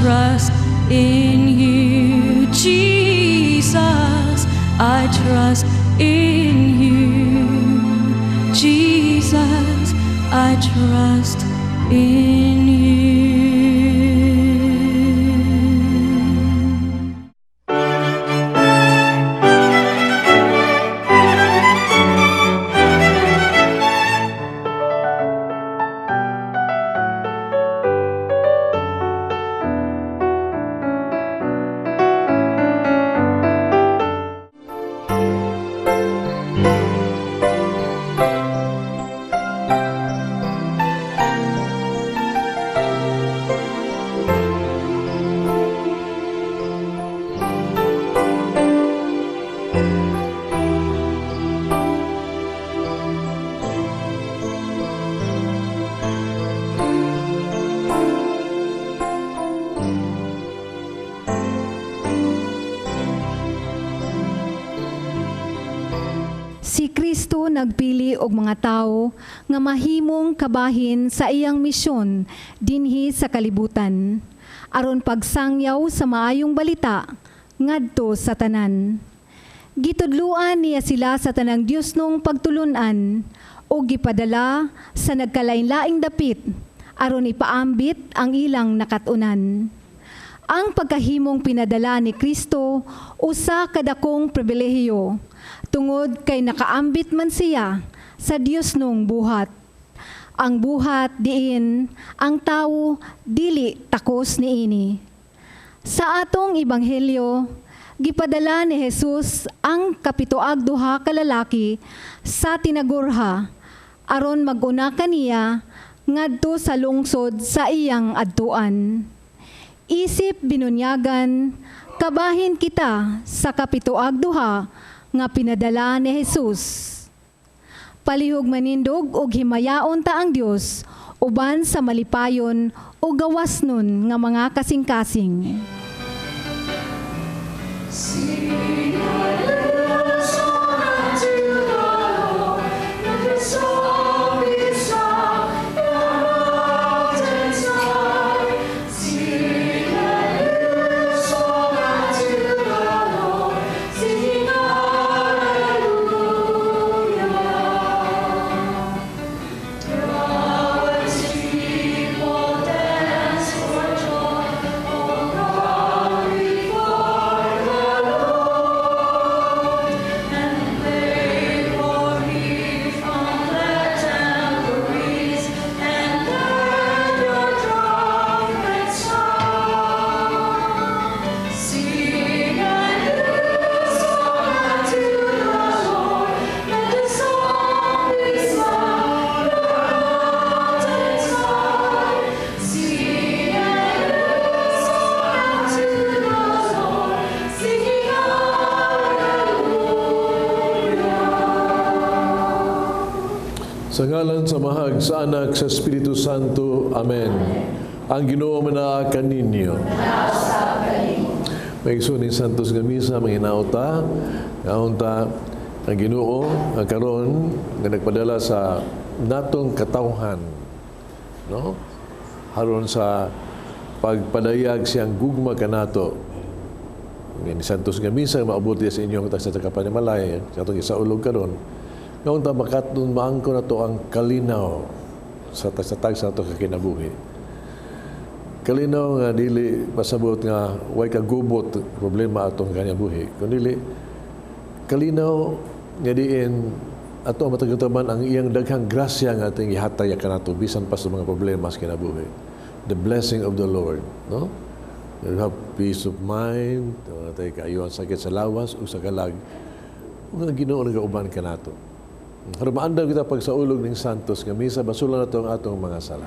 trust in you, Jesus. I trust in you, Jesus. I trust in you. Si Kristo nagpili og mga tawo nga mahimong kabahin sa iyang misyon dinhi sa kalibutan, aron pagsangyaw sa maayong balita ngadto sa tanan. Gitudluan niya sila sa tanang Diosnong pagtulunan o gipadala sa nagkalain-laing dapit aron ipaambit ang ilang nakatunan. Ang pagkahimong pinadala ni Kristo usa kadakong pribilehiyo tungod kay nakaambit man siya sa Diosnong buhat. Ang buhat diin ang tawo dili takos niini. Sa atong ebanghelyo, gipadala ni Jesus ang kapituag duha ka lalaki sa tinagurha aron mag-una kaniya ngadto sa lungsod sa iyang adtuan. Isip binunyagan, kabahin kita sa kapituag duha nga pinadala ni Jesus. Palihog manindog og himayaon ta ang Dios uban sa malipayon o gawas nun nga mga kasing-kasing. Sa ngalan sa Mahag, sa Anak, sa Espiritu Santo. Amen. Ang Ginoo manaakan ninyo. May isuning Santos nga misa, mga hinauta, ngaunta, ang Ginoo, ang karon nga nagpadala sa natong katawhan, no? Haron sa pagpadayag siyang gugma kanato. Ni Santos nga misa, maabot sa inyong sa Kapanimalay, sa itong isaulog karon. Ngayon ta makatun maangko na to ang kalinaw sa tag sa to kakinabuhi. Kalinaw nga dili pasabot nga way kagubot problema atong kanya buhi. Kundi kalinaw nga diin ato matagutaman ang iyang daghang grasya nga ating ihatay kanato bisan pa sa mga problema sa kinabuhi. The blessing of the Lord, no? You have peace of mind, tay kayo ang sakit sa lawas o sa kalag. Mga Ginoo nagauban kanato. Maandam kita pag sa ulog ng Santos nga misa, basulan na ito ang atong mga sala.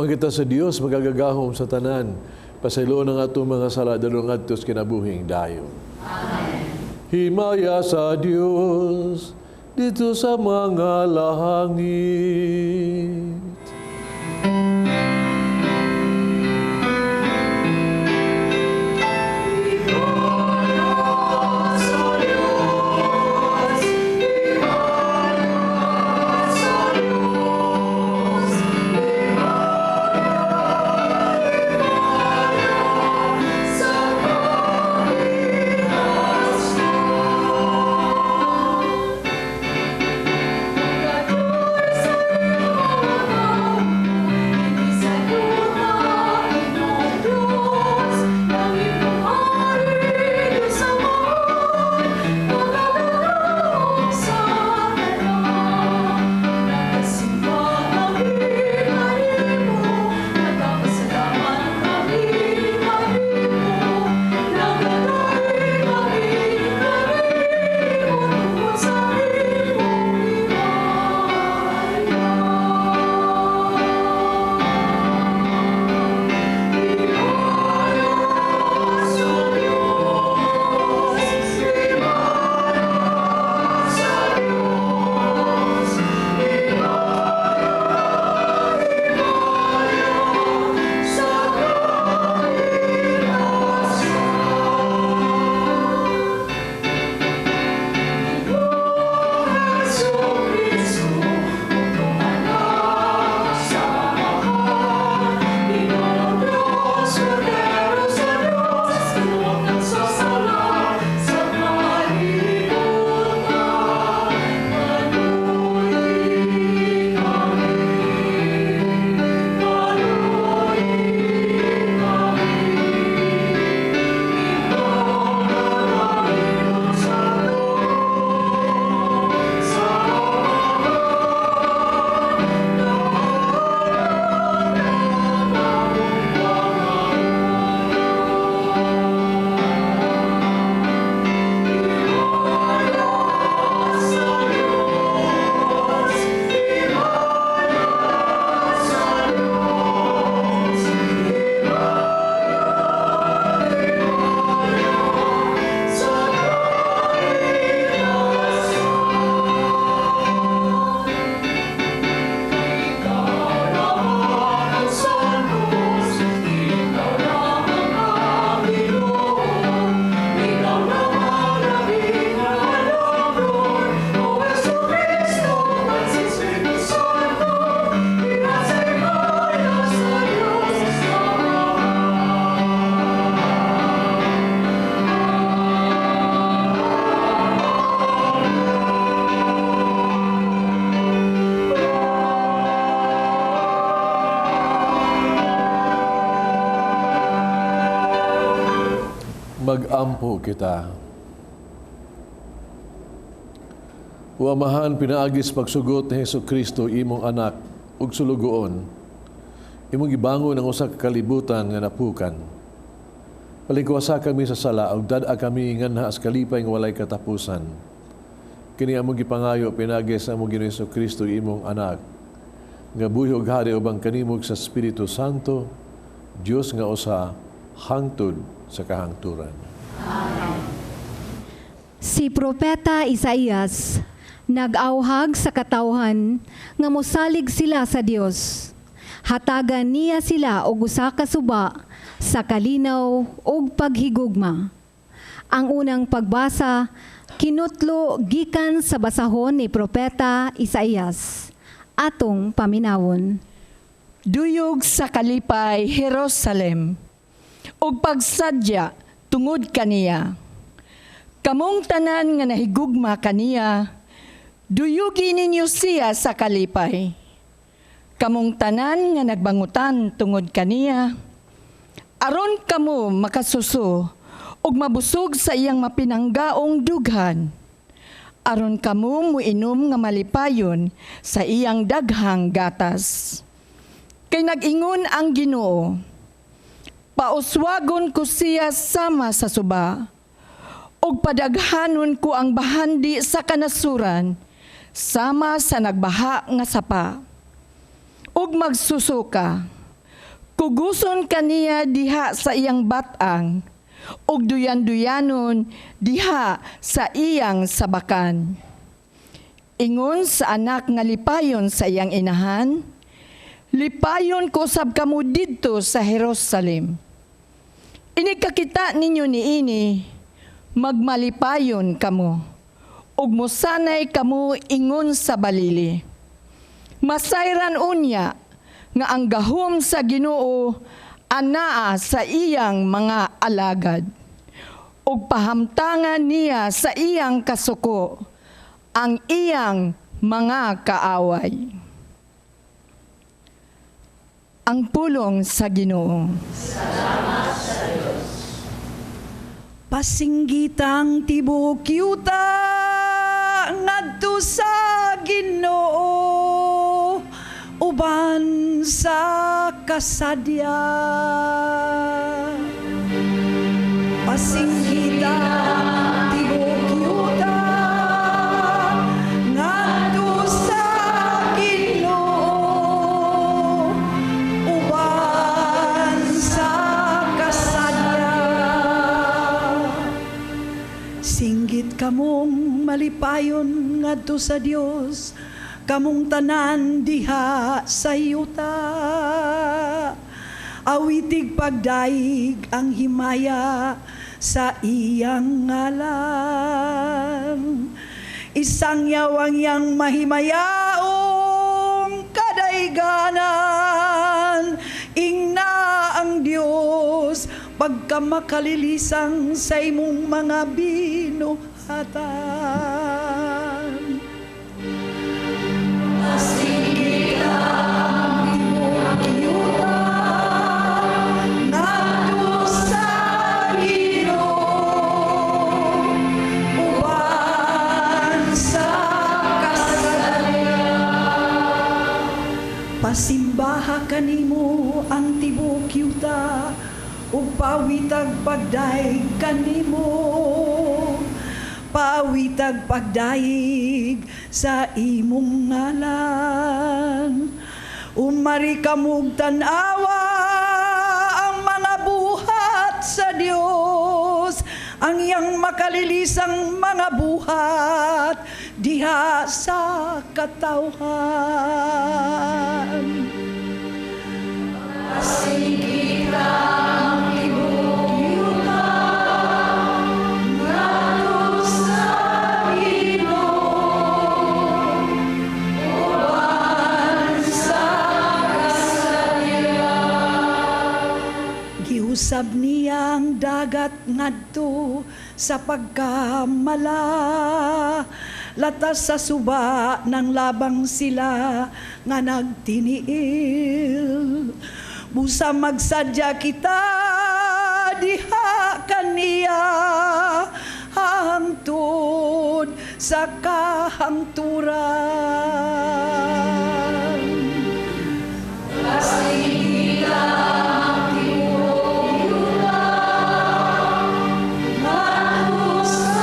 kita sa Dios magagagahom sa tanan. Pasaylo ng atong mga sala dalong adtos kinabuhing dayon. Amen. Himaya sa Dios dito sa mga langit. Mag-ampo kita. O Amahan, pinaagis pagsugot ni Jesucristo imong anak ug sulugoon. Imong gibangon ang usa ka kalibutan nga napukan. Palikuasa kami sa sala ug dad-a kami nganha as kalipay nga walay katapusan. Kini among gipangayo pinaagis sa among Ginoong Jesucristo imong anak. Nga buhi ug hari ubang kanimog sa Espiritu Santo, Dios nga usa hangtod sa kahangturan. Amen. Si Propeta Isaias nag-auhag sa katawhan nga mosalig sila sa Dios. Hatagan niya sila og usa ka suba sa kalinaw ug paghigugma. Ang unang pagbasa kinutlo gikan sa basahon ni Propeta Isaias. Atong paminawon. Duyog sa kalipay Jerusalem, ug pagsadya tungod kaniya. Kamong tanan nga nahigugma kaniya, duyugi ninyo siya sa kalipay. Kamong tanan nga nagbangutan tungod kaniya, aron kamo makasuso ug mabusog sa iyang mapinanggaong dughan. Aron kamo muinom nga malipayon sa iyang daghang gatas. Kay nag-ingon ang Ginoo, pauswagon ko siya sama sa suba, ug padaghanon ko ang bahandi sa kanasuran, sama sa nagbaha nga sapa. Ug magsusuka, kuguson kaniya diha sa iyang batang, ug duyan-duyanon diha sa iyang sabakan. Ingon sa anak nga lipayon sa iyang inahan, lipayon ko sab kamo didto sa Jerusalem. Inikakita ninyo niini, magmalipayon kamo, ug mosanay kamo ingon sa balili. Masayran unya nga ang gahom sa Ginoo anaa sa iyang mga alagad, ug pahamtangan niya sa iyang kasuko ang iyang mga kaaway. Ang pulong sa Ginoo. Pasinggitang tibok yuta ngadto sa Ginoo uban sa kasadya. Pasinggitang tibok yuta ngadto sa Ginoo uban sa kasadya. Singgit kamong malipayon ngadto sa Dios, kamong tanan diha sa yuta. Awitig pagdaig ang himaya sa iyang ngalan. Isangyaw ang iyang mahimayaong kadaiganan. Ingna ang Dios pagkamakalilisang sa imong mga binuhatan. Pasimbaha kanimo ang tibok yuta, ug pawitag pagdaig kanimo. Pawitag pagdaig sa imong ngalan. Umari kamug tan-awa ang mga buhat sa Dios, ang iyang makalilisang mga buhat diha sa katawhan. Pasigitang tibok yuta ngadto sa Ginoo uban sa kasadya. Giusab niyang dagat ngadto sa pagkamala. Latas sa suba ng labang sila nga nagtiniil. Busa magsadya kita diha kaniya hangtod sa kahangturan. Pasigitang tibok yuta ngadto sa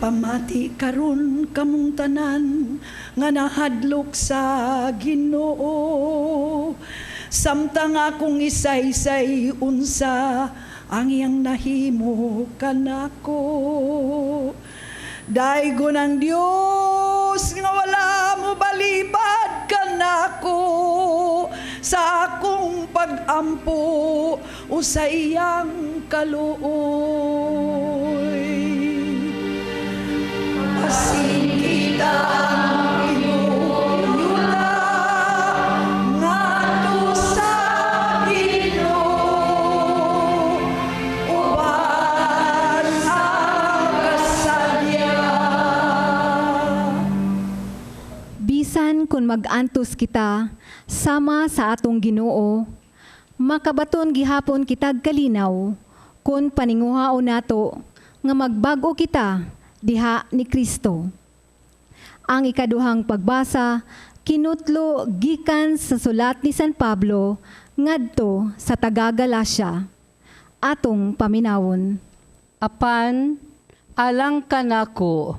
pamati karon kamong tanan nga nahadlok sa Ginoo. Samtang akong isaysay unsa ang iyang nahimo kanako. Daigon ang Dios nga wala mo balibad kanako sa akong pag-ampo o sa iyang kaluoy. Pasigitang tibok yuta ngadto sa Ginoo uban ang kasadya. Bisan kung mag-antos kita sama sa atong Ginoo, makabaton gihapon kitag kalinaw kung paninguhaon nato nga magbago kita diha ni Kristo. Ang ikaduhang pagbasa kinutlo gikan sa sulat ni San Pablo ngadto sa taga Galacia. Atong paminawon. Apan Alang kanako,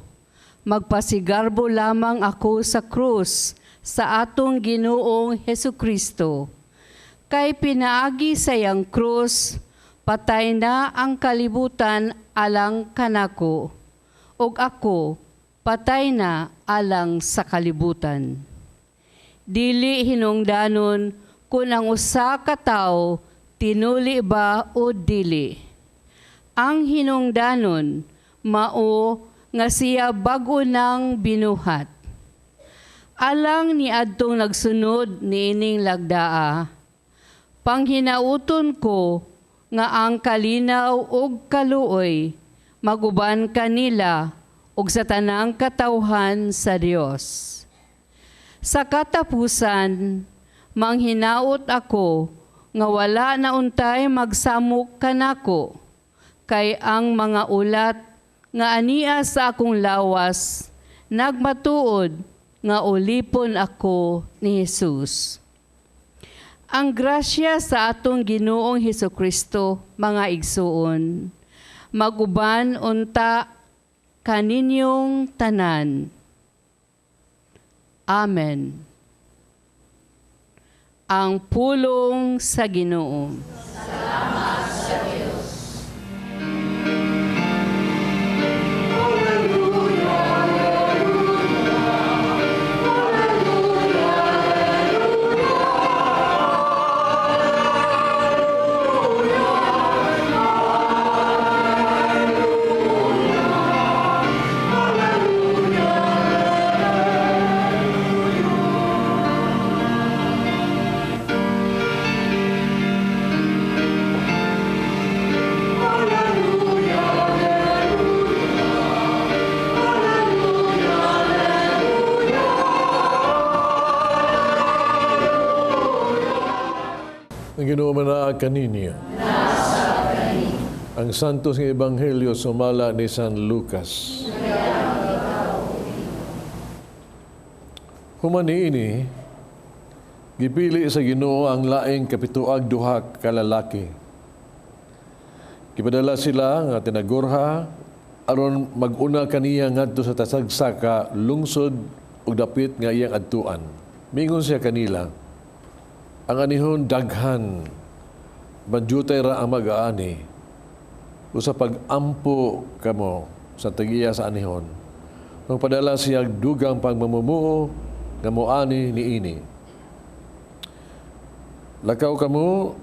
magpasigarbo lamang ako sa krus sa atong Ginoong Hesukristo. Kay pinaagi sayang krus, patay na ang kalibutan alang kanako, ug ako patay na alang sa kalibutan. Dili hinungdanon kung ang usa ka tawo tinuli ba o dili. Ang hinungdanon mao nga siya bag-o nang binuhat. Alang ni adtong nagsunod niining lagdaa, panghinauton ko nga ang kalinaw ug kaluoy maguban kanila ug sa tanang katawhan sa Dios. Sa katapusan, manghinaot ako nga wala na untay magsamok kanako, kay ang mga ulat nga ania sa akong lawas, nagmatuod nga ulipon ako ni Jesus. Ang grasya sa atong Ginoong Hesukristo, mga igsuon, maguban unta kaninyong tanan. Amen. Ang pulong sa Ginoo. Salamat sa Diyos. Ang Ginoo manaag kaninyo. Ang santos nga ebanghelyo sumala ni San Lucas. Human niini, gipili sa Ginoo ang laing kapituag duha ka lalaki. Gipadala sila nga tinagurha aron mag-una kaniya ngadto sa tasagsaka lungsod ug dapit nga iyang adtuan. Mingon siya kanila, ang anihon daghan, banjutay ra ang mag-aani, usa pag-ampo kamo sa tagiya sa anihon. Nung padala siya dugang pagmamumuo, nga moani niini. Lakaw kamo,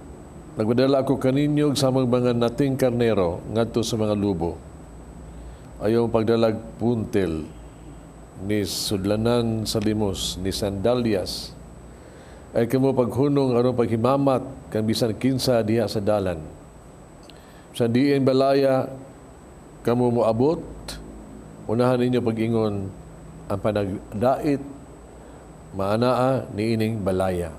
nagpadala ako kaninyo sa mga nating karnero ngadto sa mga lubo. Ayaw pagdalag puntel ni sudlanan sa limos ni sandalias ay kamo paghunong aron paghimamat kan bisan kinsa diha sa dalan. Sa diin balaya kamo moabot, unahan ninyo pag-ingon ang panagdait maanaa niining balaya.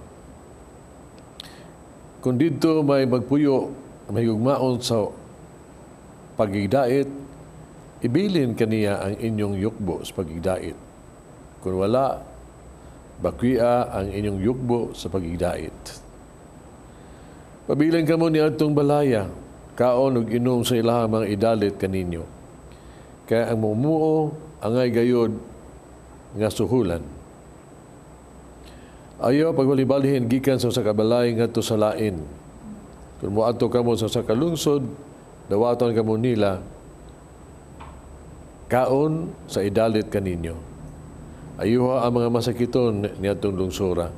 Kung dito may magpuyo, may gugmaon sa pagigdait, ibilin kaniya ang inyong yukbo sa pagigdait. Kung wala, bakwia ang inyong yukbo sa pagigdait. Pabilin kamo ni atong balaya, kaon ug inom sa ilahang mga idalit kaninyo. Kaya ang mumuo angay gayod nga suhulan. Ayaw pagbalibalihin gikan sa usa ka balay ngadto sa lain. Kung moadto kamo sa usa ka lungsod, dawaton kamo nila kaon sa idalit kaninyo. Ayuha ang mga masakiton niadtong lungsura.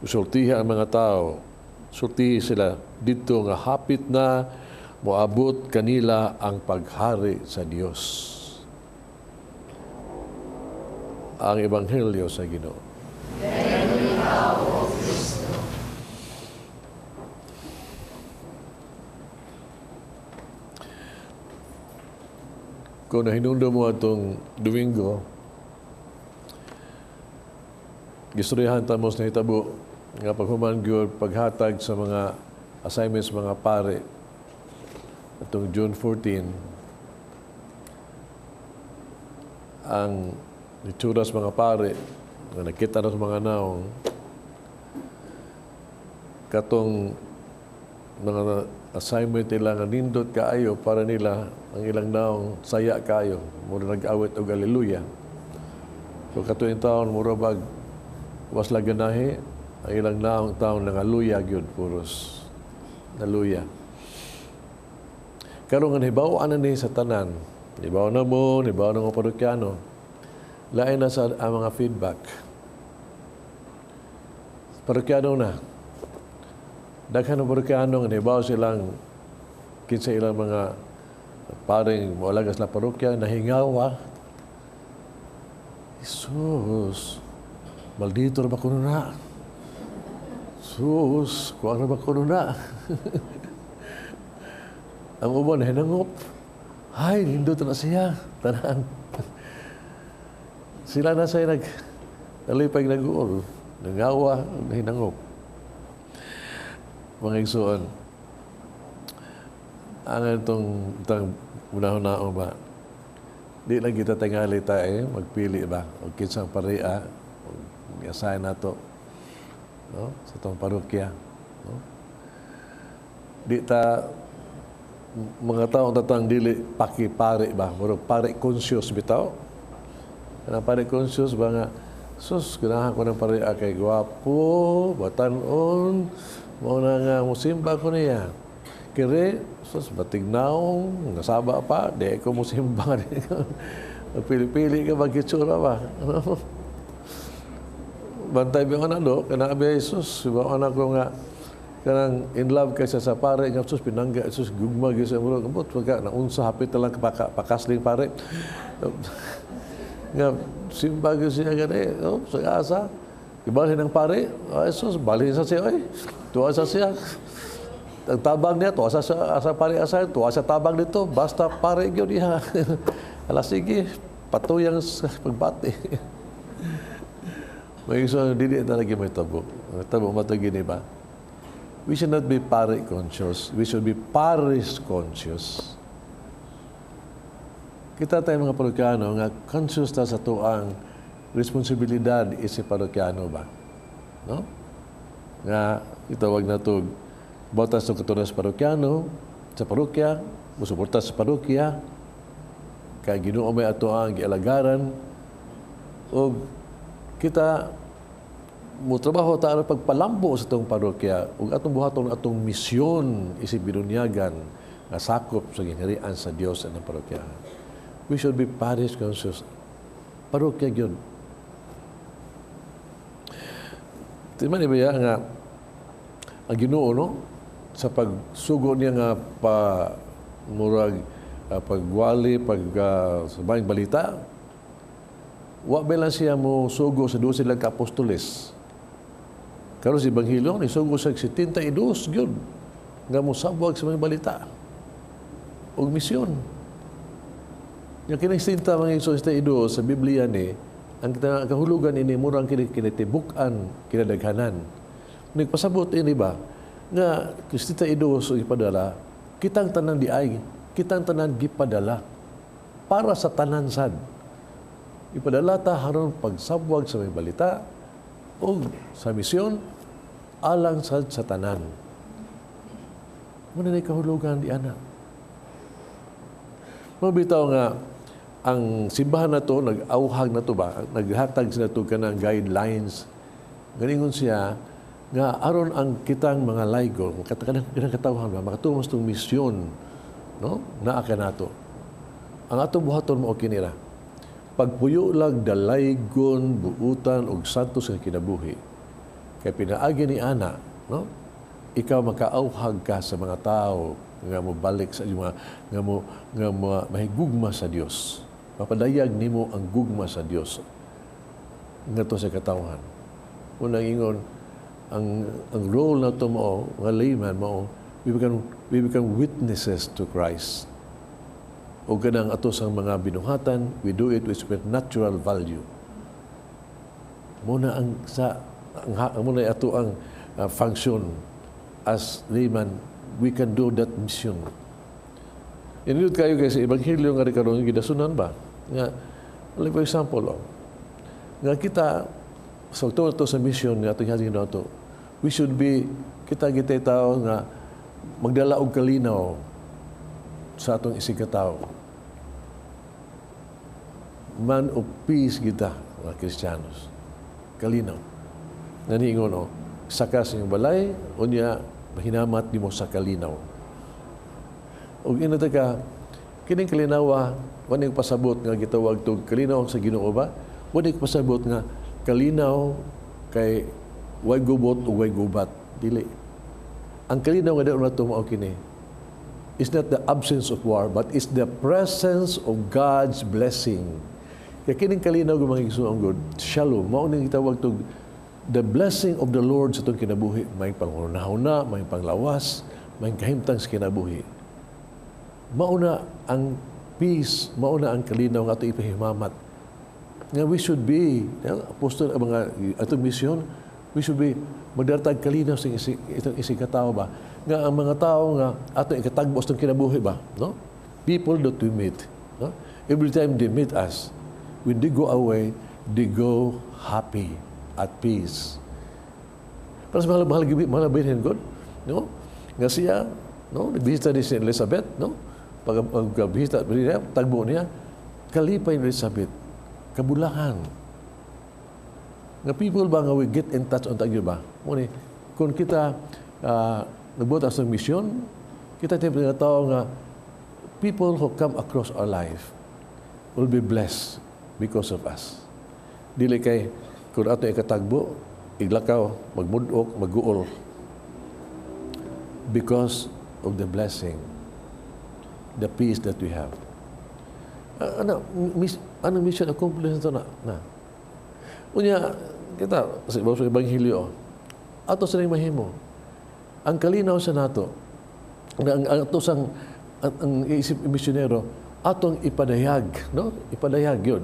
Usultiha ang mga tao. Sultihi sila dito nga hapit na moabot kanila ang paghari sa Dios. Ang Ebanghelyo sa Ginoo. Kung nahinundo mo itong Domingo, gistoryahan tamos na hitabo nga paghuman gyud paghatag sa mga assignments mga pare atong June 14 ang ituras mga pare nga nakita na sa mga naong katong mga assignment nila nga nindot kaayo para nila ang ilang naong saya kaayo. Mura nag-awit og haleluya. So katuing taon, mura bag was laganahe, ang ilang naong taon ng haleluya gyud puros. Haleluya. Karon nga hibaw-an ni sa tanan. Hibaw na mo, hibaw na mga parokyano. Lain na sa ang mga feedback. Parokyano na. Daghan ng parokyano nga hibaw silang kinsa ilang mga paring moalagas na parokya nahingawa. Jesus, maldito na ba kuno na? Jesus, kuha na ba kuno na? Ang uban, hinangop. Ay, nindot na siya. Tanan. Sila na sa'yo nalipag nag-uol. Nangawa, hinangop. Mga igsoon, ang itong unahon-naon ba, di lang kita tingali tayo, magpili ba, o kinsang paria, o i-assign na to, no? Sa itong parokya. No? Di ta, mga taong tatang dili paki-pare ba, murag pare conscious bitaw. Kanang pare conscious ba nga, sus, ganahan ko ng paria kay gwapo, batanon, mo na nga musimba ko niya. Kire, sus, batignaong, nasaba pa, di ko musimba. Pili-pili ka magkitsura ba? Bantay ba nga na do, kanabi Jesus, iba anak ko nga, kanang in love kaysa sa pare, nga sus, pinangga, sus, gugmag, sa muro, kabot, wagka, naunsa, hapit na lang pakasling pare. Nga, simba ko siya gani, oh, sa asa, ibalhin ng pare, ay sus, balhin sa siya, ay, tuwa sa siya. Ang tabang niya, tuwa sa pare asa, tuwa sa tabang nito, basta pare yun niya. Alas, sige, patuyang sa pagbati. May iso, hindi talaga may tabo. Tabo, matagini ba? We should not be pare conscious. We should be paris conscious. Kita tayo mga parokyano nga conscious ta sa tuang responsibilidad isi parokyano ba? No? Nga itawag na ito botas ng katunas parokyano sa parokya, musuporta sa parokya, kay Ginoo may ato ang gialagaran o kita mo trabaho ta pagpalambo sa itong parokya ug atong buhaton atong misyon isip binunyagan nga sakop sa gingharian sa Dios sa parokya. We should be parish conscious. Parokya yun. Timan iba nga ang Ginoo no sa pagsugo niya nga murag pagwali sa maayong balita, wa ba lang siya mo sugo sa 12 lang ka-apostoles. Karon si Ebanghelyo ni sugo sa 72 gyud nga mo sabwag sa mga balita og misyon. Yung kinistinta mga Isos sa Biblia ni ang kahulugan ini murang kinitibukan kinadaghanan. Nagpasabot ini ba nga Kristita Idos o ipadala kitang tanan diay, kitang tanan gipadala para sa tanan sad. Ipadala ta haron pagsabwag sa may balita o sa misyon alang sa tanan. Muna na kahulugan di anak. Mabitaw nga ang simbahan na to, nag-auhag na to ba, naghatag sila to ka ng guidelines. Ganingon siya nga aron ang kitang mga laygo, kanang katawhan ba, makatumos tong misyon, no? Naa ka nato. Ang atong buhaton mo kinira. Pagpuyo lang dalaygon, buutan og santos nga kinabuhi. Kay pinaagi ni ana, no? Ikaw makaauhag ka sa mga tao nga mo balik sa mga nga mo mahigugma sa Dios. Papadayag nimo ang gugma sa Dios ngadto sa katawhan. Unang ingon ang role na to mo nga layman mo, we become witnesses to Christ. O ganang ato sa mga binuhatan, we do it with supernatural value. Muna muna ato ang function as layman, we can do that mission. Inilod kayo guys sa Ebanghelyo nga karon gidasunan ba? Nga, for example, nga kita sa to sa mission nga atong hangin to, we should be kita tao nga magdala og kalinaw sa atong isigataw. Man of peace kita, mga Kristiyanos. Kalinaw. Naningon, saka sa iyong balay, o niya, mahinamat di mo sa kalinaw. O inata ka, kining kalinawa, waning pasabot nga gitawag tog kalinaw sa Ginoo ba? Waning pasabot nga kalinaw kay way gubot o way gubat. Dili. Ang kalinaw nga daw na tumao kini is not the absence of war, but is the presence of God's blessing. Kaya kining kalinaw ng mga igsoon good, shalom, mao ning gitawag tog the blessing of the Lord sa itong kinabuhi. May panghunahuna, may panglawas, may kahimtang sa kinabuhi. Mauna ang peace, mauna ang kalinaw nga ito ipahimamat. Nga we should be, apostol, mga atong misyon, we should be magdartag kalinaw sa itong isigataw ba? Nga ang mga tao nga atong ikatagbo sa itong kinabuhi ba? No? People that we meet. No? Every time they meet us, when they go away, they go happy, at peace. Para sa mahal bilhin God, no? Nga siya, no? Nagbisita ni si Elizabeth, no? Pag-bisita niya, tagbo niya, kalipay ni Elizabeth, kabulahan. Nga people ba nga we get in touch on tagyo ba? Muni, kung kita nagbuot sa mission, kita tayo nga tao nga people who come across our life will be blessed because of us. Dili kay kung ato ikatagbo, iglakaw, magmudok, mag-uol. Because of the blessing, the peace that we have. Anong mission accomplished ito na? Unya, kita, sa Ebanghelyo, ato sa nang mahimo, ang kalinaw sa nato, ang ato sang ang isip misyonero, atong ipadayag, no? Ipadayag yun.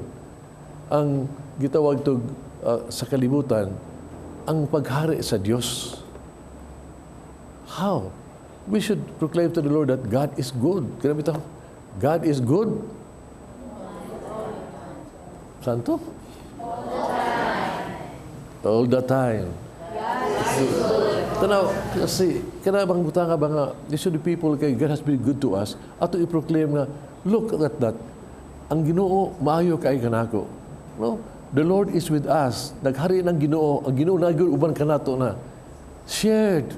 Ang gitawag to sa kalibutan, ang paghari sa Diyos. How? We should proclaim to the Lord that God is good. Kaya bitaw, God is good. Santo? All the time. Tanaw, kasi, kaya bang butang ka ba nga, these are the people kay God has been good to us, ato i-proclaim nga, look at that. Ang Ginoo, maayo kay kanako. No? The Lord is with us. Naghari ng Ginoo. Ang Ginoo na uban kanato na. Shared.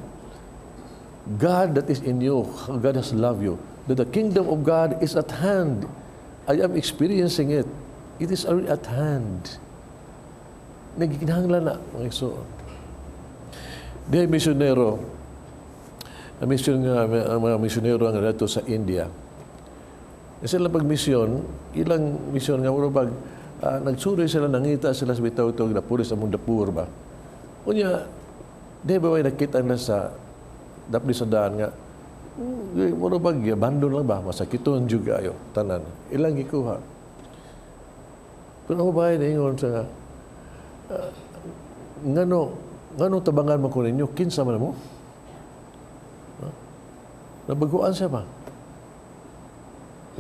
God that is in you, God has loved you. That the kingdom of God is at hand. I am experiencing it. It is already at hand. Nagikinahanglan na, mga igsoon. Di misyonero, ang mga misyonero ang nato sa India. Sila pag-misyon, ilang misyon nga, pag nagsuri sila, nangita sila sa bitaw-tawag na pulis among dapur ba? Kunya, di ba may nakita na sa dapli sa daan nga, muro pag abandon lang ba? Masakiton juga ayo, tanan. Ilang gikuha. Pero ako ba ay naingon sa ngano tabangan mo ko ninyo, kinsa man mo? Nabaguan siya ba?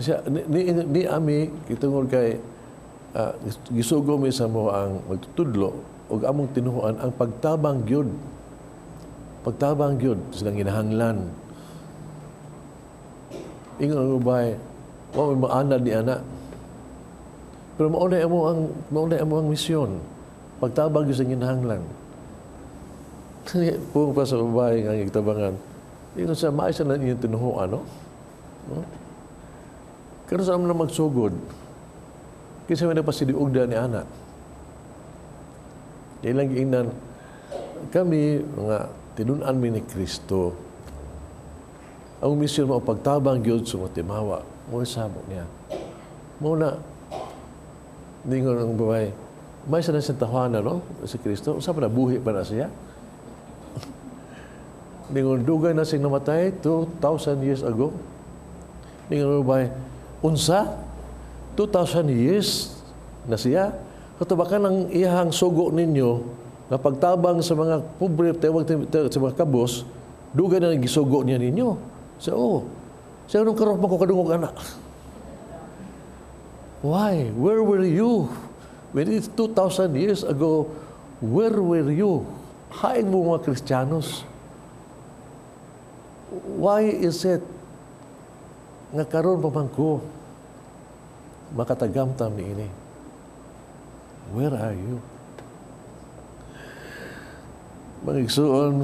Siya, ni ami, kitungod kay gisugo mi sa mo ang magtutudlo o among tinuhuan ang pagtabang gyud. Pagtabang gyud silang ginahanglan. Ingon ang ubay, wa may maanad ni ana. Pero maunay amo ang misyon. Pagtabang gyud sa ginahanglan. Kung pa sa babae nga igtabangan, ingon sa maayos na inyong tinuhuan, no? Kaya sa amin na magsugod, kasi may napasiliugda ni anak. Ilang giingnan, kami, mga tinunan mi ni Kristo, ang misyon mo, pagtabang Diyos sumatimawa, mo sabok niya. Muna, ningon ang babae, may sa nasang tahanan, no? Si Kristo, saan pa na buhi pa na siya? Ningon, dugay na siyang namatay 2,000 years ago. Ningon ang babae, unsa? 2,000 years na siya. Katabakan ang iyahang sugo ninyo na pagtabang sa mga pobre, sa mga kabos, dugay na nagisugo niya ninyo. So, siya nung karoon pa ko kadungog anak. Why? Where were you? When it's 2,000 years ago, where were you? Hain mo mga Kristiyanos. why is it nga karon pa man ko makatagamtam ni ini? Where are you? Mga igsuon,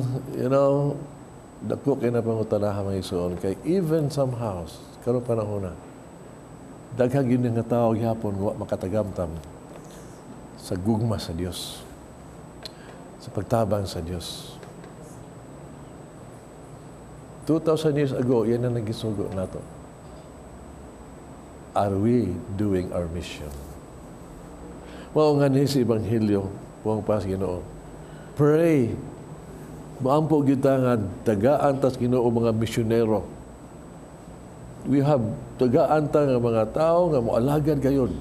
dako kay na pangutanahan mga igsuon, kay even somehow, karon panahon na, daghang yun nga tao gyapon wa makatagamtam sa gugma sa Dios, sa pagtabang sa Dios. 2,000 years ago, yan na nagisugo nato. Are we doing our mission? Mao nga ni sa Ebanghelyo, buong pas Ginoo. Pray. Maampo kita nga tagaan tas Ginoo mga misyonero. We have tagaan ta nga mga tao nga moalagad gayon.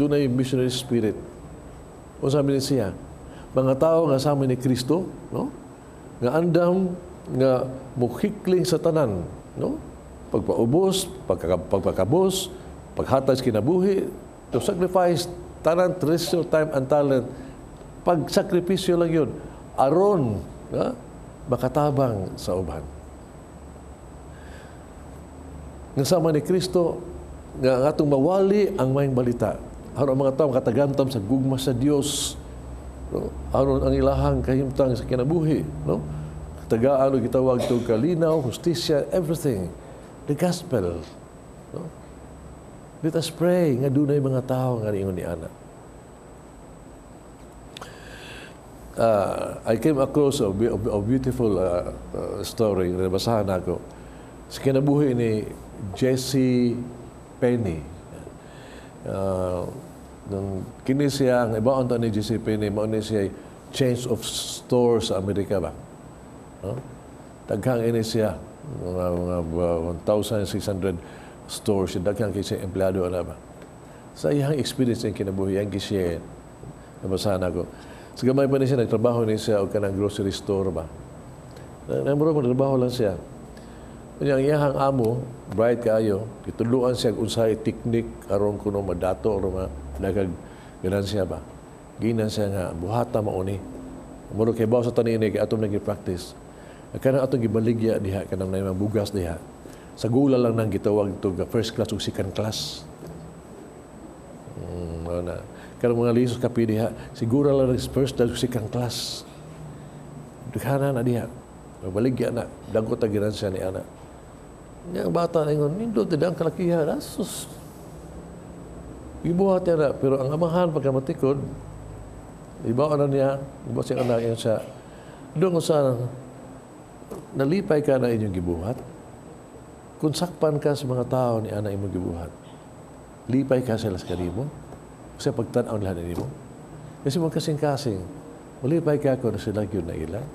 Dunay missionary spirit. O sabi ni siya, mga tao nga sama ni Kristo, no? Nga andam nga muhikling sa tanan, no? Pagpaubos, pagpakabos, paghatag sa kinabuhi, to sacrifice tanan, treasure, time, and talent, pagsakripisyo lang yun, aron, makatabang sa uban. Nga sama ni Kristo, nga atong mawali ang mayang balita, aron ang mga tao makatagamtam sa gugma sa Dios, no? Aron ang ilahang kahimtang sa kinabuhi, no? Tagaan o gitawag ito kalinaw, justisya, everything. The gospel. No? Let us pray nga dunay mga tao nga ingon ni Ana. I came across a beautiful story na nabasahan ako. Sa kinabuhi ni Jesse Penny. Nung kini siya, ang ibaon ta ni Jesse Penny, mauni siya change of store sa Amerika ba? No? Daghang ini siya, mga 1,600 stores, daghang kay siya empleyado na ba. Sa iyang experience yung kinabuhi, yung gisye, nabasahan ako. Sa gamay pa niya siya, nagtrabaho niya siya o kanang grocery store ba. Namuro magtrabaho lang siya. Ang iyang amo, bright kaayo, kituluan siya unsay teknik aron kuno madato o nagag ganan siya ba. Ginan siya nga, buhata mauni. Muro kay bawa sa tanini, kay atong nag-practice. Kanang atong gibaligya diha, kanang na bugas diha. Sa gula lang nang gitawag ito first class o second class. Kanang mga lisos kapi diha, siguro lang first class o second class. Dukhana na diha. Baligya na, dagot agiran siya ni Ana. Yang bata na ingon, nindot tidak ang kalakihan. Asus. Ibuhat niya na, pero ang amahan pagkamatikod, ibawa na niya, ibawa siyang anak yun siya, doon sa nalipay ka na inyong gibuhat, kung sakpan ka sa mga tao ni Ana imong gibuhat, lipay ka sila sa kanimo, kasi pagtanaw nila nimo. Kasi mga kasing-kasing, malipay ka kung sila yun na ilan.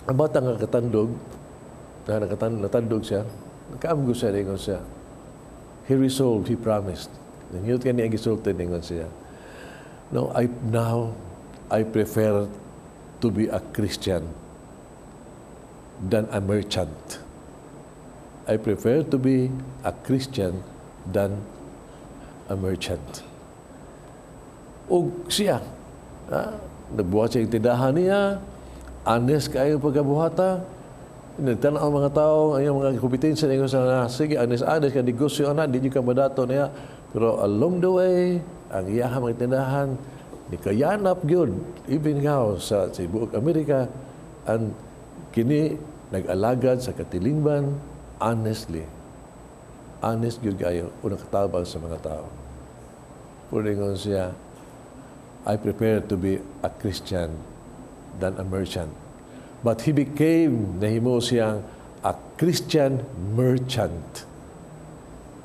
Ang bata nga katandog, natandog siya, nakaamgo siya, ningon siya. He resolved, he promised. Nanyot ka niya gisultin, ningon siya. Now I prefer to be a Christian than a merchant. I prefer to be a Christian than a merchant. O siya, nagbuhat siya yung tindahan niya, honest kayo pagkabuhata, nagtanaw ang mga tao, ang mga kompetensya niya sa sige, honest ka, negosyo na, di ka madato niya. Pero along the way, ang iyahang mga tindahan, ni kayanap yun, even now sa buong Amerika, ang kini nag-alagad sa katilingban, honestly. Honest yun kayo, unang katabang sa mga tao. Pulingon siya, I prepare to be a Christian than a merchant. But he became, nahimo siyang a Christian merchant.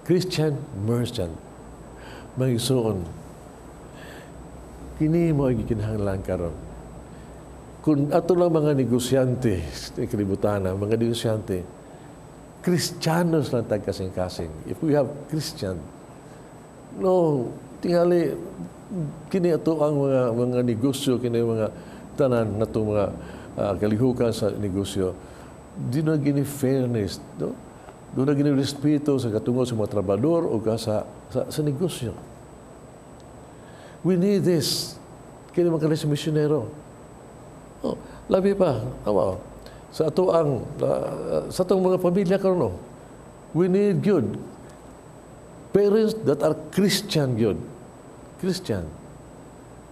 Christian merchant. Magisuon, kini mo ang gikinahanglan karon. Kung ato lang mga negosyante, kalibutan na, mga negosyante, Kristiyanos lang tag kasing-kasing. If we have Christian, no, tingali, kini ato ang mga negosyo, kini mga tanan na itong mga kalihukan sa negosyo, di na gini fairness, no? Doon na gini respeto sa katungod sa mga trabador o sa negosyo. We need this. Kaya naman kami sa misyonero. Oh, labi pa. sa atong mga pamilya karon. We need good parents that are Christian good. Christian.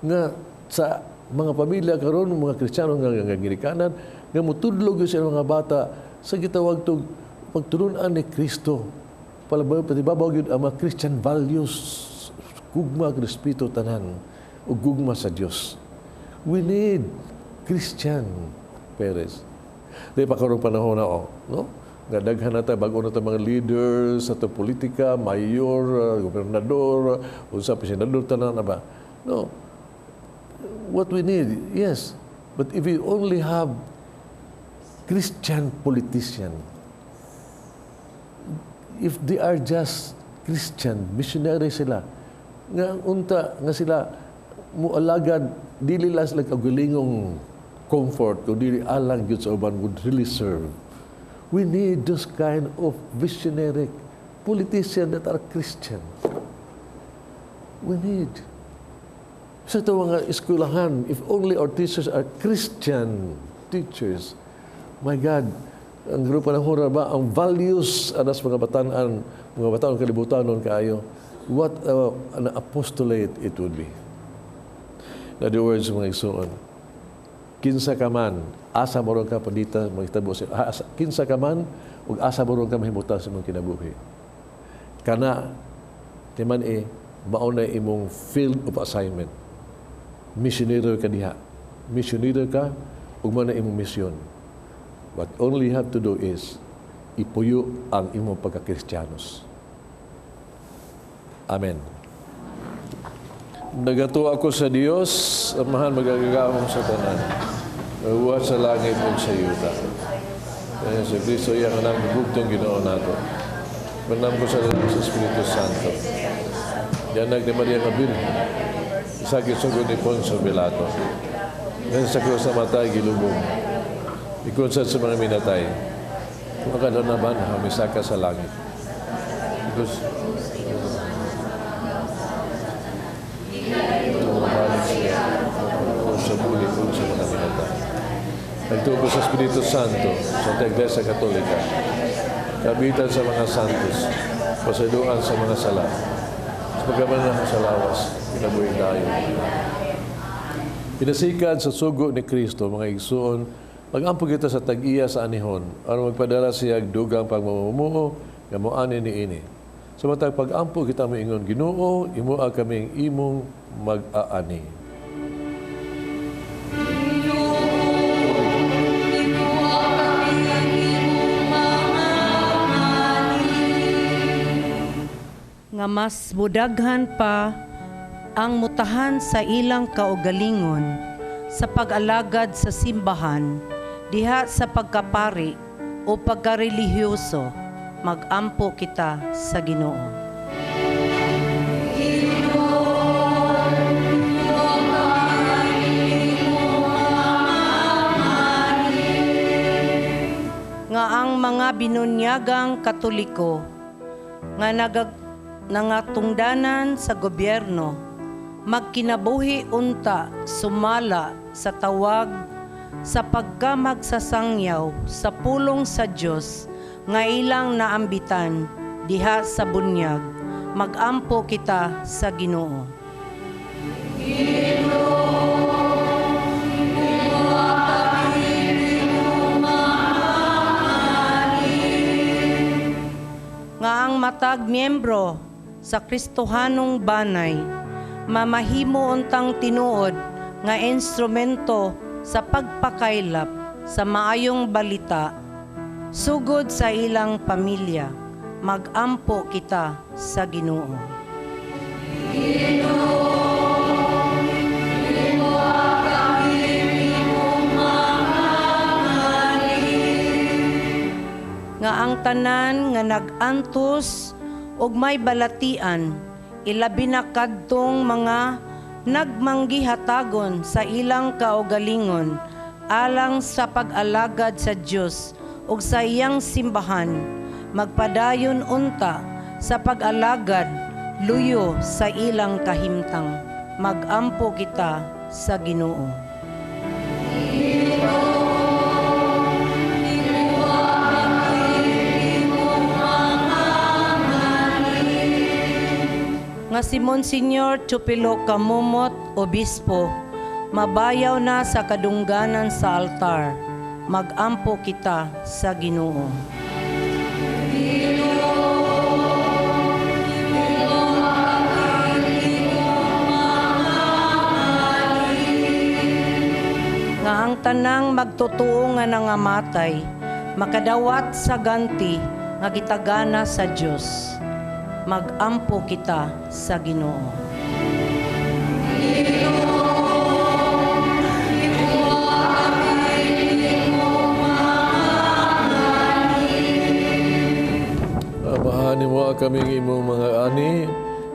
Nga sa mga pamilya karon, mga Kristiyano nga ginikanan, nga mutudlog sa mga bata sa gitawag tog pagtulunan ni Kristo. Patibabaw gyud ang mga Christian values, gugma kag respeto tanan ug gugma sa Dios. We need Christian parents. Di pa karong panahon na no? Nga daghan na tayo, bago na tayo mga leaders, sa ito politika, mayor, gobernador, unsa pa senador, tanan na ba? No. What we need, yes. But if we only have Christian politician, if they are just Christian, missionary sila, nga unta, nga sila mualagad, dili lang sila kagalingong comfort, kung dili alang yun sa uban would really serve. We need those kind of visionary politicians that are Christian. We need. Sa ito mga eskwelahan, if only our teachers are Christian teachers, my God, ang grupo ng hura ba, ang values anas mga bataon kalibutan nun kaayo, what an apostolate it would be. In other words, mga isuon, kinsa ka man, asa moron ka pandita, magtabo siya, kinsa ka man, ug asa moron ka mahimutan sa imong kinabuhi. Kana, timan mauna imong field of assignment. Missionary ka diha. Missionary ka, ug man imong misyon. What only you have to do is, ipuyo ang imong pagka-Kristiyanos. Amen. Nagato ako sa Dios, amahan magagagawang sa tanan. Uwa sa langit ug sa yuta. Kaya sa Kristo iya nga nang bugtong Ginoo nato. Manam ko sa langit sa Espiritu Santo. Yanag ni Maria Gabil. Isa kisugod ni Poncio Pilato. Ngayon sa krus na matay, gilubong. Ikonsad sa mga minatay. Makadon naman, hamisaka sa langit. Because sa bulit po sa mga minatay. Nagtubo sa Espiritu Santo sa Iglesia Katolika, kabitan sa mga santos, pasaduan sa mga sala, sa pagkamanan sa lawas, kinabuhin tayo. Pinasikan sa sugo ni Kristo, mga igsuon, mag-ampo kita sa tag-iya sa anihon, aron magpadala siya dugang pagmamumuo, nga moani ni ini. Sa matag pag-ampo kita moingon, Ginoo, imuha kaming imong mag-aani. Nga mas budaghan pa ang mutahan sa ilang kaugalingon sa pag-alagad sa simbahan, diha sa pagkapari o pagkarelihiyoso, mag-ampo kita sa Ginoo. Nga ang mga binunyagang Katoliko nga nangatungdanan sa gobyerno, magkinabuhi unta sumala sa tawag sa pagkamagsasangyaw sa pulong sa Dios nga ilang naambitan diha sa bunyag, mag-ampo kita sa Ginoo. Nga ang matag miyembro sa Kristohanong banay, mamahimo untang tinuod nga instrumento sa pagpakaylap sa maayong balita, sugod sa ilang pamilya, mag-ampo kita sa Ginoo. Nga ang tanan nga nag-antos og may balatian, ilabi na kadtong mga nagmanggihatagon sa ilang kaugalingon alang sa pag-alagad sa Dios ug sa iyang simbahan, magpadayon unta sa pag-alagad luyo sa ilang kahimtang, mag-ampo kita sa Ginoo. si Monsignor Chupilo Camumot, Obispo, mabayaw na sa kadungganan sa altar. Mag-ampo kita sa Ginoo. Nga ang tanang magtotoo nga nangamatay, makadawat sa ganti nga gitagana sa Dios. Mag-ampo kita sa Ginoo. Amahanin mo kaming imong mga ani,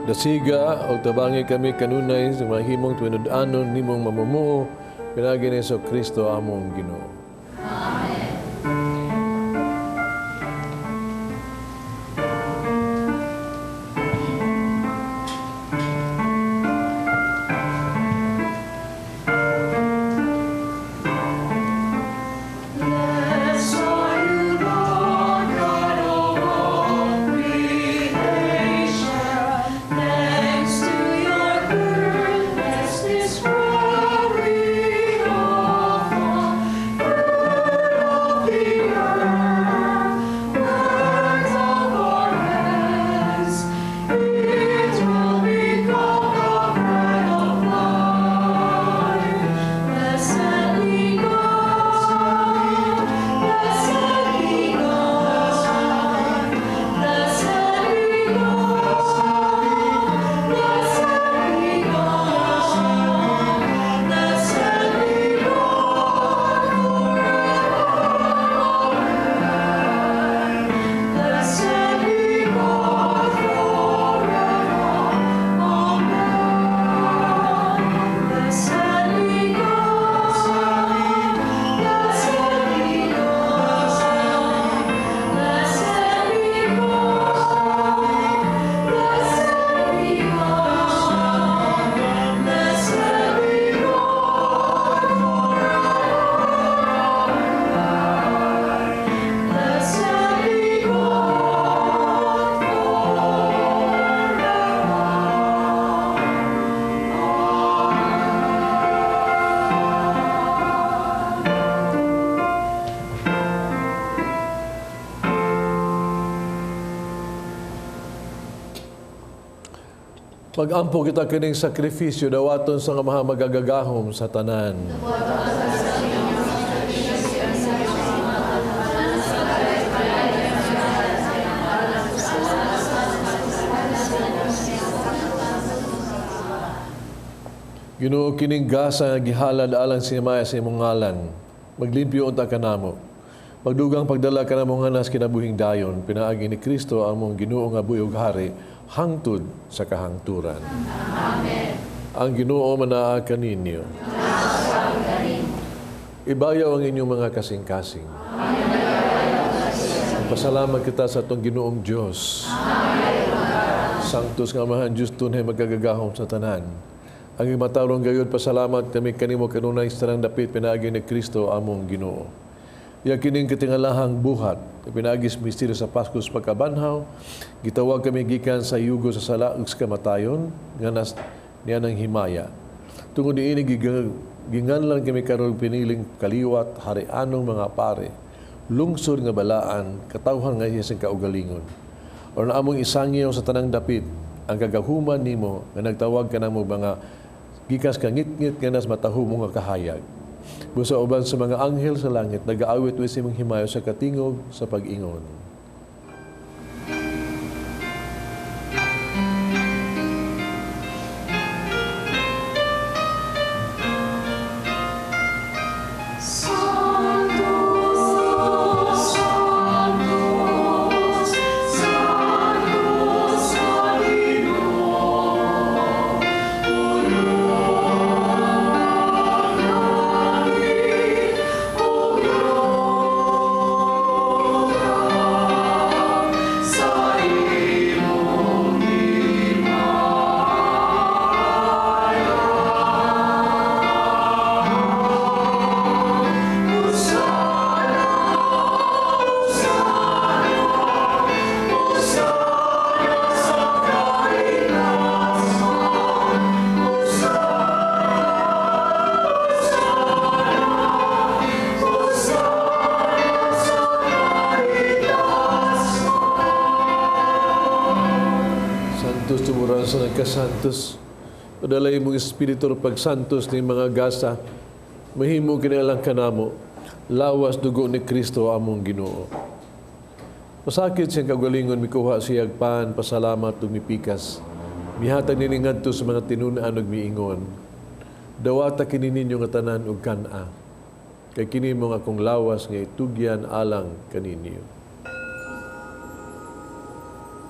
dasiga o tabangi kami kanunay sa mahimong tuwinod-anon nimong mamumuo, pinagi ni Hesus Kristo among Ginoo. Pag-ampo kita kining sakrifisyo dawaton sa mga magagagahom sa tanan. Ginoo kining gasa nga gihalad alang sinimaya sa imong ngalan. Maglimpyo unta kanamo. Magdugang pagdala kanamo nga nas kinabuhing dayon, pinaagi ni Kristo among Ginoo nga buyog hari hangtod sa kahangturan. Amen. Ang Ginoo manaa kaninyo. Ibayaw ang inyong mga kasing-kasing. Pasalamat kita sa atong Ginoong Diyos. Sanctus nga Amahan Diyos tunay magagagahom sa tanan. Ang imatarong gayud pasalamat kami kanimo kanunay sarang dapit pinaagi ni Kristo among Ginoo. Iya kining katingalahang buhat, pinagis misteryo sa Paskos pagkabanhaw, gitawag kami gikan sa yugo sa sala ug sa kamatayon, nga nas niya ng himaya. Tungod diini ginganlan kami karon piniling kaliwat harianong mga pare, lungsod nga balaan, katawhan nga hiyas ang kaugalingon. O na among isangyaw sa tanang dapit, ang kagahuman nimo nga nagtawag ka namo mga gikas ka ngit-ngit nga nas matahum nga kahayag. Busa uban sa mga anghel sa langit, nag-aawit wis imong himayo sa katingog sa pag-ingon. Santos. Padalay mong Espiritu pagsantos ni mga gasa, mahimo kinalang kanamo, lawas dugo ni Kristo among Ginoo. Masakit siyang kagalingon, mikuha siyag pan, pasalamat ug mipikas. Mihatag nini ngadto sa mga tinun-an ug miingon. Dawata kini ninyo nga tanan ug kan-a. Kay kini mo nga akong lawas nga itugyan alang kaninyo.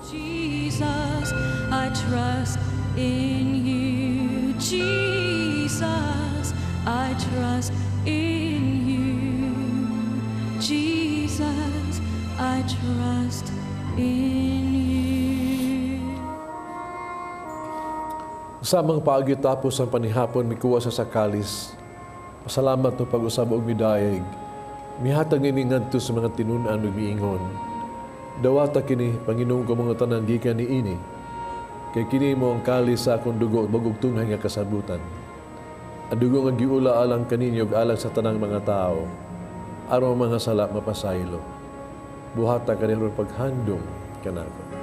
Jesus, I trust in you. Jesus, I trust in you. Jesus, I trust in you. Samang paagi tapos ang panihapon, mikuha sa sakalis. Pasalamat no pag-usab og midayeg. Mihatag nini ngadto sa mga tinun-an ug miingon. Dawata kini Panginoon ko mga tanan gikan niini. Kay kini mo ang kalis sa akong dugo bagog tunhay nga kasabutan. Ang dugo nga giula alang kaninyo ug alang sa tanang mga tao. Aron mga sala mapasaylo. Buhata kanilang paghandom kanako.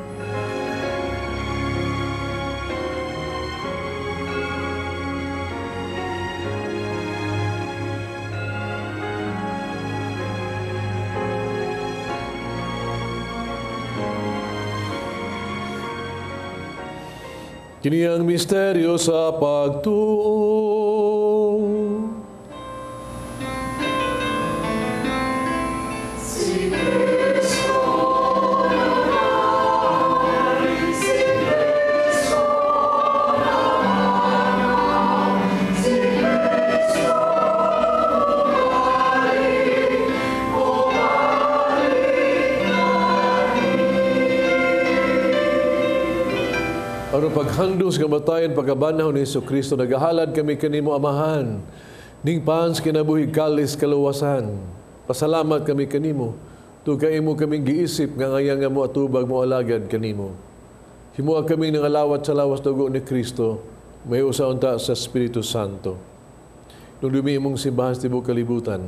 Kini ang misteryo sa pagtuo. Aron paghandom sa kamatayon pagkabanhaw ni Jesucristo, nagahalad kami kanimo Amahan, ning pans kinabuhi kalis kaluwasan. Pasalamat kami kanimo, tugay mo kaming giisip nga ngayang nga mo atubag mo alagad kanimo. Himuha kami ng alawat sa lawas dugo ni Kristo, may usaunta sa Espiritu Santo. Nung dumi mong simbahan sa tibok kalibutan,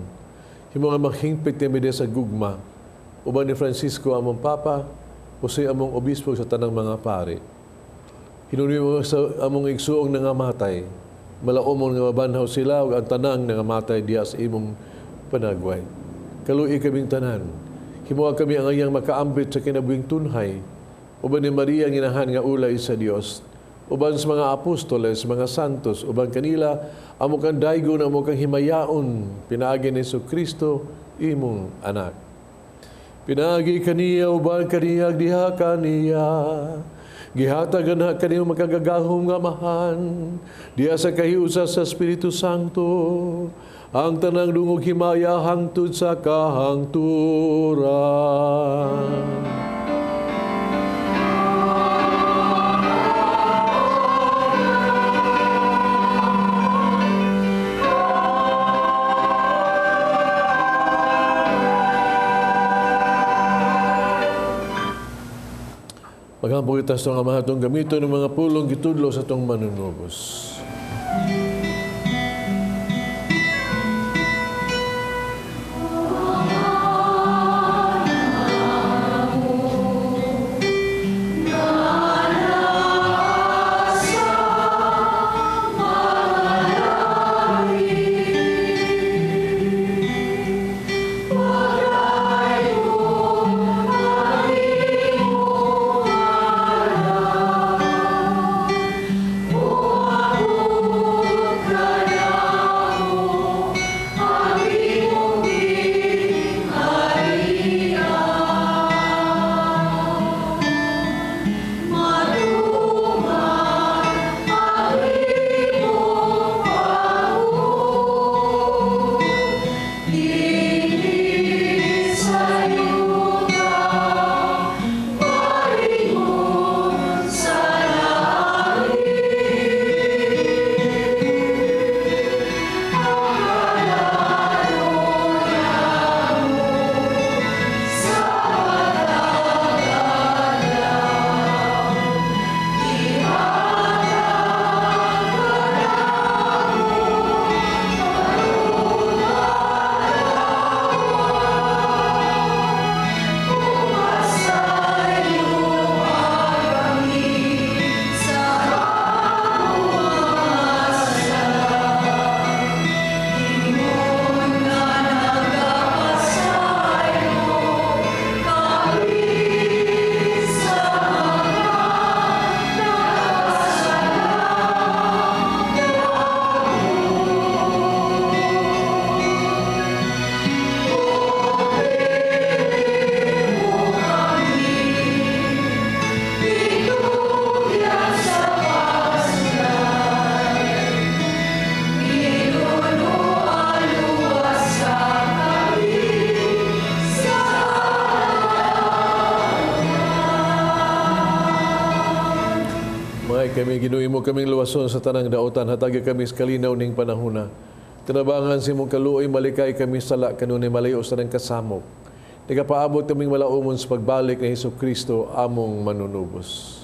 himuha maghingpit kami sa gugma, uban ni Francisco among Papa, o siya among Obispo sa tanang mga pari. Hinuni mo sa among igsuong nangamatay, malaumon nga mabanhaw sila ug ang tanang nangamatay diya sa imong panagway. Kaluoy kaming tanan. Himuha kami ang iyang makaambit sa kinabuhing tunhay. Uban ni Maria ang inahan nga ulay sa Dios. Uban sa mga apostoles, mga santos, uban kanila amo kang daygon, amo kang himayaon, pinaagi ni Jesucristo imong anak. Pinaagi kaniya uban kaniya diha kaniya. Gihatagan na kaniyong makagagahong Amahan, diya sa kahiusa sa Espiritu Santo, ang tanang dungog himaya hangtod sa kahangturan. Paghampo kita sa mga mahatong gamito ng mga pulong gitudlo sa itong manunubos. kami ginuhi mo kaming luwason sa tanang daotan, hatagi kami sa kalinaw ning panahuna. Tinabangan si mong kaluoy, malikay kami sala, kanunay malayo sa nang kasamok. Nagapaabot kaming malaumon sa pagbalik ni Hesus Kristo, among manunubos.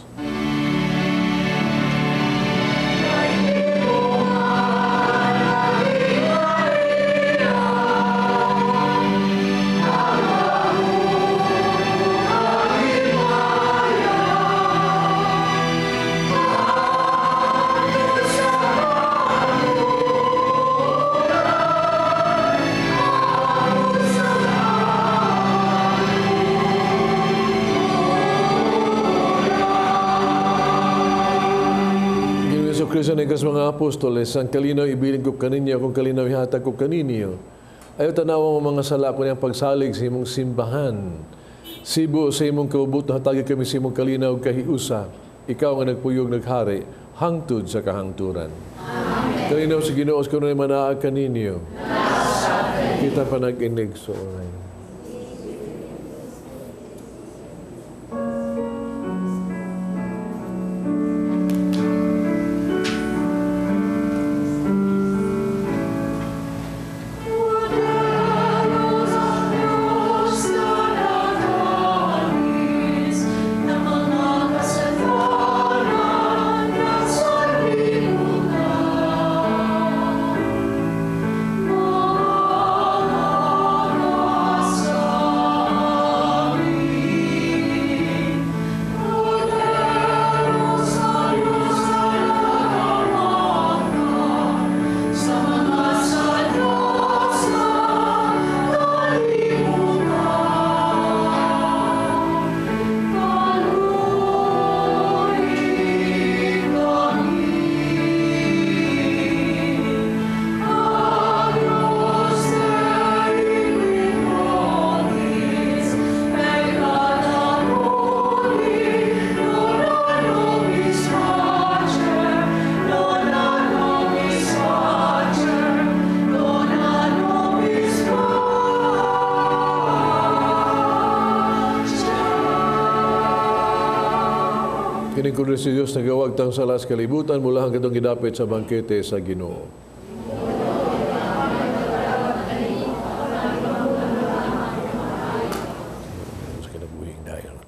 Kristo na ikas mga apostoles, ang kalinaw ibilin ko kaninyo, kung kalinaw ihatag ko kaninyo. Ayaw tanawa mo mga sala ko niyang pagsalig sa imong simbahan. Sibo sa imong kaubuto, hatagi kami sa imong kalinaw kahiusa. Ikaw nga nagpuyog naghari, hangtod sa kahangturan. Amen. Kalinaw sa Ginoo, kung na manaag kaninyo. Kita pa nag-inig sa oray. Kining kuno si Diyos nagawag tang salas kalibutan mula hanggang itong gidapit sa bangkete sa Ginoo. Sa kinabuhing dahil.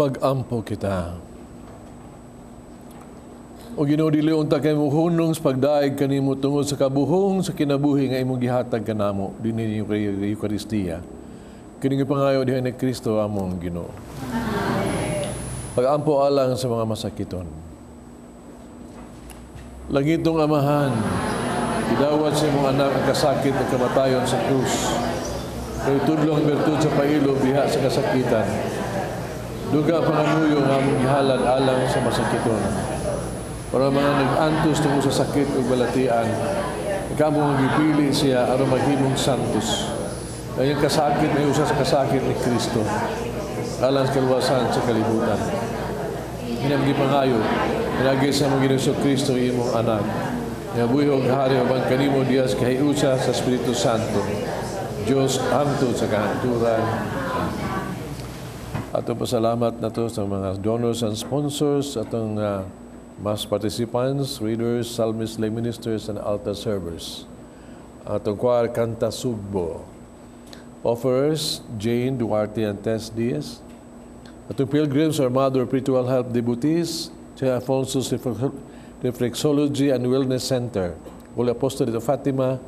Mag-ampo kita. O Ginoo, dili unta kay mo hunong sa pagdaig kanimo tungod sa kabuhong sa kinabuhi nga imong gihatag kanamo dinhi yung Eucharistia. Kini nga pangayo diha ni Kristo among Ginoo. Pag-ampo alang sa mga masakiton. Langitong Amahan, idawat sa imong anak ang kasakit at kamatayon sa krus. Kay tudlong bertud sa pailo biha sa kasakitan. Duga panganuyo nga among gihalad alang sa masakiton. Para mga nag-antos tungkol sa sakit o balatian, ikaw mong gipili siya aron maghimong santos. Kayang kasakit may usa sa kasakit ni Kristo. Alang sa kalwasan sa kalibutan. Hinang gipangayo, hinagi sa mga Ginoo Kristo imong anak. Nga buhig hari abang kanimo Dios kahiusa sa Espiritu Santo. Diyos hangtod sa kahangturan. Atong pasalamat na to sa mga donors and sponsors, atong mass participants, readers, psalmists, lay ministers, and altar servers. Atong choir Kanta Sugbo. Offerers, Jane Duarte and Tess Diaz. Atong pilgrims or Mother Spiritual Help devotees, St. Alfonso's Reflexology and Wellness Center, Holy Apostolate of Fatima,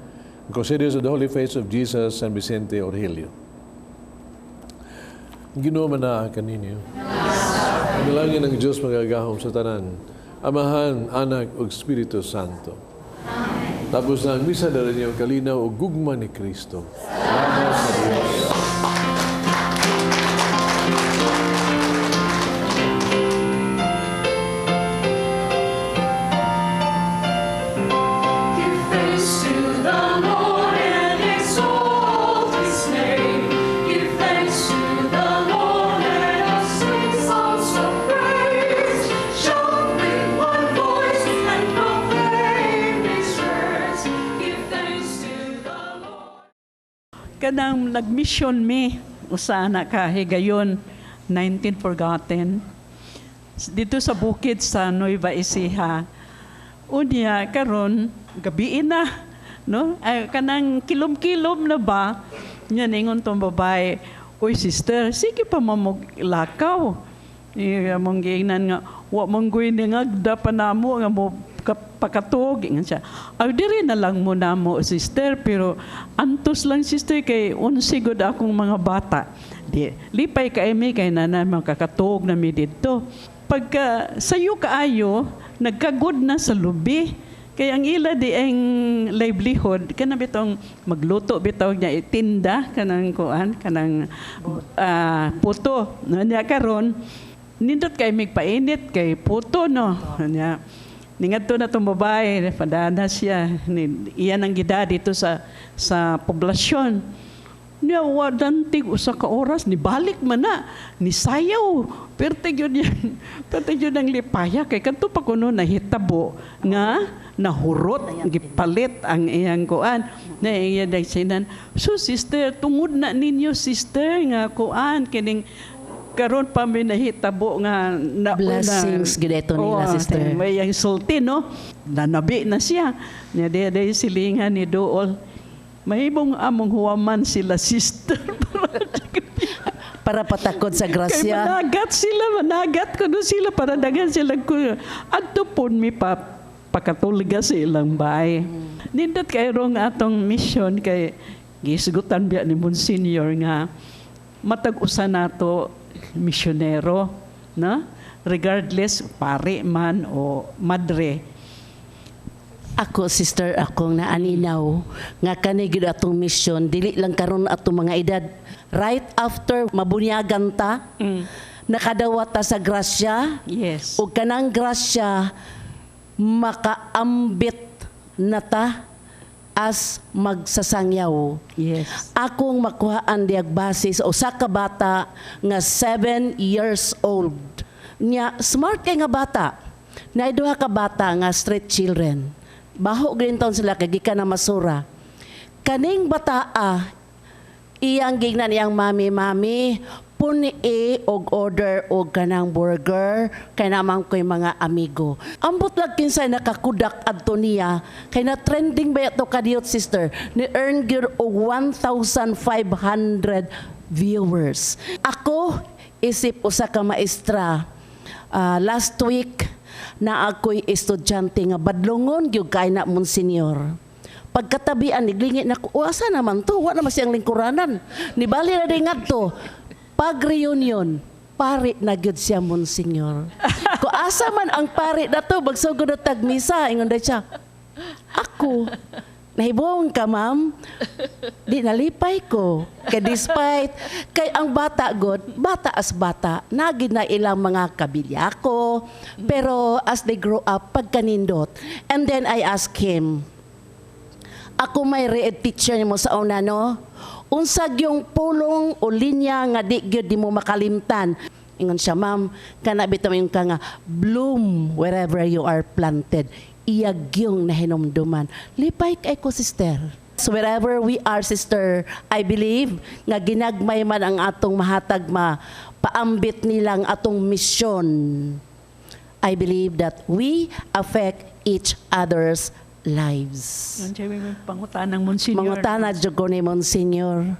Crusaders of the Holy Face of Jesus, San Vicente Aurelio. Ginoo man na kaninyo. Dalangin ng Diyos magagahom sa tanan, Amahan, Anak ug Espiritu Santo. Tapos na ang misa dala niyo kalinaw o gugma ni Kristo. Salamat sa Diyos. Kanang nag-mission me, usana ka, higayon, 19 Forgotten. Dito sa bukid sa Nueva Ecija. Unya, karon gabiin na, no? Ay, kanang kilom-kilom na ba? Nya ningon tong babae, "Uy, sister, sige pa mamuglakaw." Among giingnan nga, wa mong guy ni ngagda pa namo nga mo pakatog nga siya. Ay diri na lang mo namo, sister, pero antos lang, sister, kay unsigod akong mga bata. Di lipay kay nana makakatog na mi didto. Pagka sayo kaayo, nagkagod na sa lubi. Kaya ang ila di ang livelihood, kana bitong magluto bitaw niya itinda kanang kuan, kanang puto. Nya karon nindot kay migpainit kay puto, no. Nya ningadto na tong babae, padana siya, iyan ang gida dito sa poblasyon. Niya wadantig usa ka oras ni balik man na ni sayaw. Perti gyud yan. Perti gyud ang lipaya kay kadto pa kuno nahitabo nga nahurot gipalit ang iyang kuan. Na iya dagsinan. So sister, tungod na ninyo, sister, nga kuan kining karon pa may nahitabo nga na blessings gideto nila, sister. May yang sulti, no? Nanabi na siya. Nya day silingan ni Dool. Mahimong among huwaman sila, sister. Para patakod sa Kay grasya. managat ko sila para dagan sila ko. Adto pon mi pakatulga sa ilang bahay. Nindot kay rong atong mission kay gisgutan biya ni Monsignor nga matag-usa nato misyonero, na regardless pare man o madre. Ako, sister, akong naaninaw nga kani gid atong mission dili lang karon atong mga edad, right after mabunyagan ta, nakadawat ta sa grasya. Yes. O kanang grasya makaambit na ta as magsasangyaw. Yes. Akong makuhaan diag base sa usa ka bata nga 7 years old. Nya smart kay nga bata. Na duha ka bata nga street children. Baho green taon sila kay gikan na masura. Kaning bataa iyang gignan iyang mami puni og order og kanang burger kay namang ko'y mga amigo. Ambot lang kinsay nakakudak adto niya kay na trending ba ito kadiyot, sister, ni earn gyud og 1,500 viewers. Ako isip usa ka maestra. Last week na ako'y estudyante nga badlongon gyud kay na Monsignor. Pagkatabian niglingit na ko, asa naman to? Wa naman siyang lingkuranan. Nibali na din ngadto. Pag reunion, pari na gyud siya Monsignor. Ko asa man ang pari na to, magsugod na tagmisa, ingon na siya. Ako, nahibuong ka, ma'am. Di nalipay ko. Kaya despite, kay ang bata god, bata as bata, nagid na ilang mga kabilyako, pero as they grow up, pagkanindot. And then I asked him, ako may re-ed teacher mo sa una, no? Unsag yung pulong o linya nga di gyud di mo makalimtan. Ingon siya, ma'am, kanabit mo yung ka nga, bloom wherever you are planted. Iyag yung nahinomduman. Lipay kay ko, sister. So wherever we are, sister, I believe nga ginagmay man ang atong mahatag paambit nilang atong misyon. I believe that we affect each other's lives. Yan siya may pangutanang Monsignor. Mangutana jud ko ni Monsignor.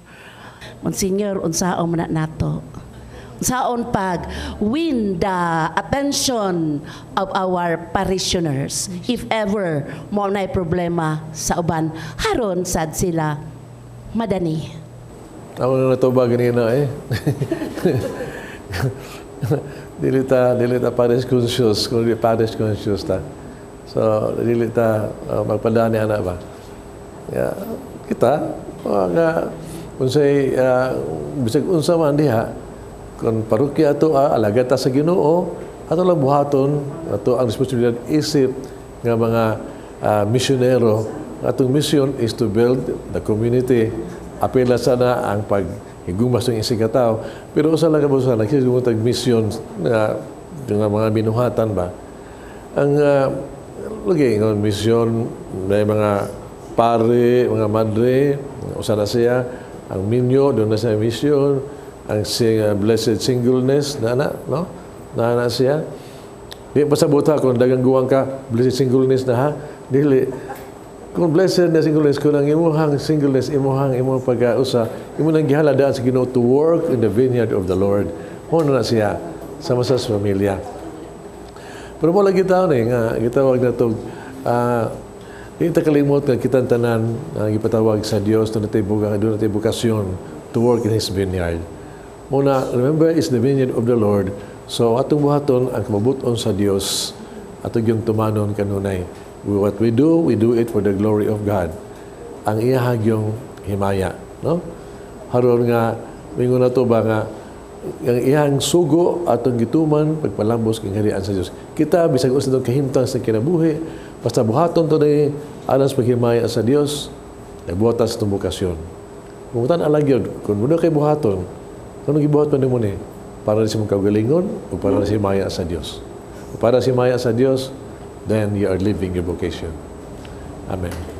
Monsignor, unsaon man nato? Unsaon pag win the attention of our parishioners if ever mo nay problema sa uban haron sad sila madani. Ako na natuba ganina eh. Dilita parish conscious, kundi parish conscious ta. So, dilita magpadani ana ba. Ya, kita mga unsay bisag unsa man diha kon parokya ato alagad ta sa Ginoo ato lang buhaton ato ang responsibilidad isip nga mga misyonero. Atong mission is to build the community. Apela sana ang paghigumas ng isig katao. Pero usa lang ka sa nagsisimutag mission nga mga binuhatan ba. Ang lagi ng mission may mga pare, mga madre, usa na siya ang minyo doon na sa mission, ang blessed singleness no? Na siya. Di pa sa buta kung dagang guwang ka blessed singleness na ha. Dili kung blessed na singleness kung ang imuhang singleness imong pagkausa imo nang gihaladaan sa Ginoo to work in the vineyard of the Lord. Mo na siya sama sa pamilya. Pero mo lagi taon nga gitawag na to di ta kalimot nga kitang tanan gipatawag sa Dios na natay bukasyon to work in His vineyard. Muna, remember, is the vineyard of the Lord. So, atong buhaton ang kamabuton sa Dios atong yung tumanon kanunay. What we do it for the glory of God. Ang iyahag yung himaya. No? Haron nga, mingon na to ba nga, ang iyang sugo atong gituman, pagpalambos kang harian sa Dios. Kita, bisag usa itong kahimtang sa kinabuhi, basta buhaton to na alas paghimaya sa Dios, nagbuhatas itong bukasyon. Kumutan alag yun, kung muna kay buhaton, kung gibuhat pa mo ni para sa mong kagalingon o para sa himaya sa Dios. O para sa himaya sa Dios, then you are living your vocation. Amen.